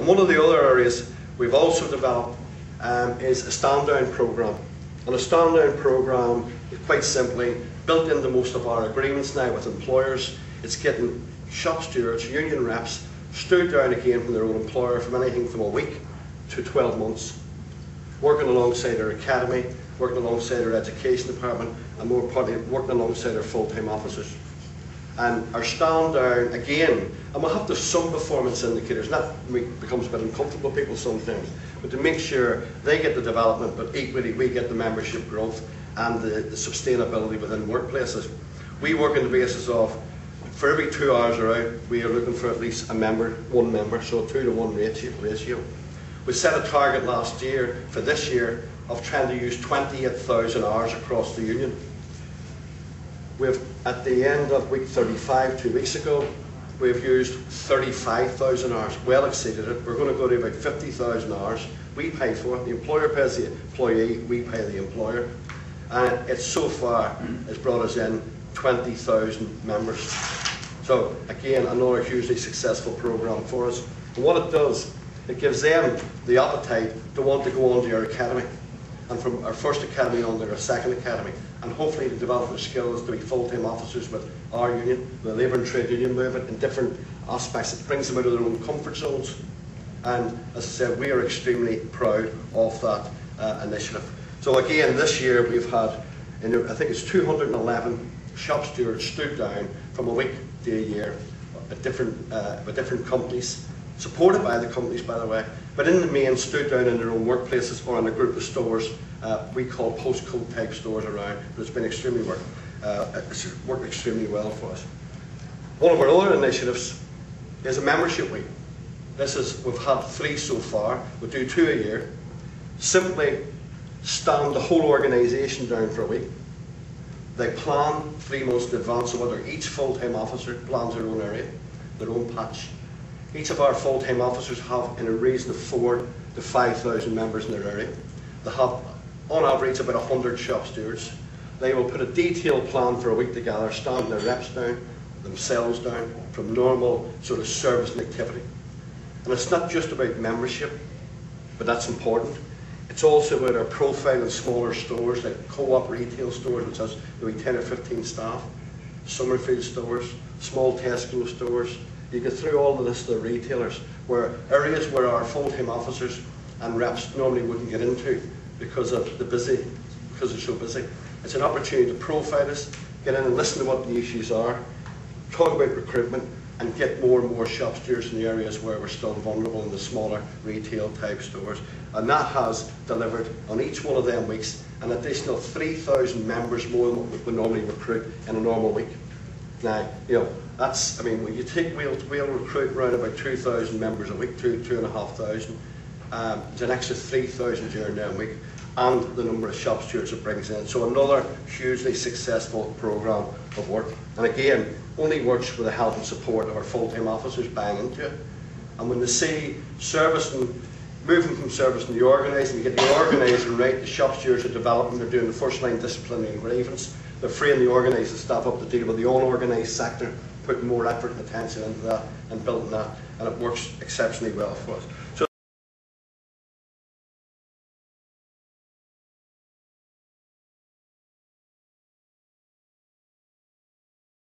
And one of the other areas we've also developed is a stand-down programme. And a stand-down programme is quite simply built into most of our agreements now with employers. It's getting shop stewards, union reps, stood down again from their own employer from anything from a week to 12 months, working alongside their academy, working alongside their education department, and more importantly, working alongside their full-time officers. And our stand down again, and we'll have to some performance indicators, that becomes a bit uncomfortable for people sometimes, but to make sure they get the development, but equally we get the membership growth and the sustainability within workplaces. We work on the basis of, for every 2 hours are out, we are looking for at least one member, so a 2-to-1 ratio. We set a target last year, for this year, of trying to use 28,000 hours across the union. We've, at the end of week 35, 2 weeks ago, we've used 35,000 hours, well exceeded it. We're going to go to about 50,000 hours. We pay for it, the employer pays the employee, we pay the employer. And it so far has brought us in 20,000 members. So again, another hugely successful programme for us. And what it does, it gives them the appetite to want to go on to our academy. And from our first academy on to our second academy, and hopefully to develop their skills to be full-time officers with our union, the labour and trade union movement, in different aspects. It brings them out of their own comfort zones. And as I said, we are extremely proud of that initiative. So again, this year we've had, I think it's 211 shop stewards stood down from a week to a year with different companies, supported by the companies, by the way, but in the main stood down in their own workplaces or in a group of stores we call postcode type stores around. But it's been extremely it's worked extremely well for us. One of our other initiatives is a membership week. We've had 3 so far. We'll do 2 a year. Simply stand the whole organisation down for a week. They plan 3 months in advance of whether each full-time officer plans their own area, their own patch. Each of our full-time officers have in a region of 4,000 to 5,000 members in their area. They have, on average, about 100 shop stewards. They will put a detailed plan for a week together, standing their reps down, themselves down, from normal sort of service and activity. And it's not just about membership, but that's important. It's also about our profile in smaller stores, like co-op retail stores, which has maybe 10 or 15 staff, Summerfield stores, small Tesco stores. You get through all the list of retailers, where areas where our full-time officers and reps normally wouldn't get into because they're so busy. It's an opportunity to profile us, get in and listen to what the issues are, talk about recruitment, and get more and more shop stewards in the areas where we're still vulnerable in the smaller retail type stores. And that has delivered on each one of them weeks an additional 3,000 members more than what we would normally recruit in a normal week. Now, that's, when you take, we'll recruit around about 2,000 members a week, 2,500. There's an extra 3,000 during that week, and the number of shop stewards it brings in. So another hugely successful programme of work. And again, only works with the help and support of our full-time officers buying into it. And when they see moving from service to the organising, you get the organising right, the shop stewards are developing, they're doing the first line disciplinary and grievance, they're freeing the organising staff up to deal with the unorganised sector, putting more effort and attention into that and building that, and it works exceptionally well for us. So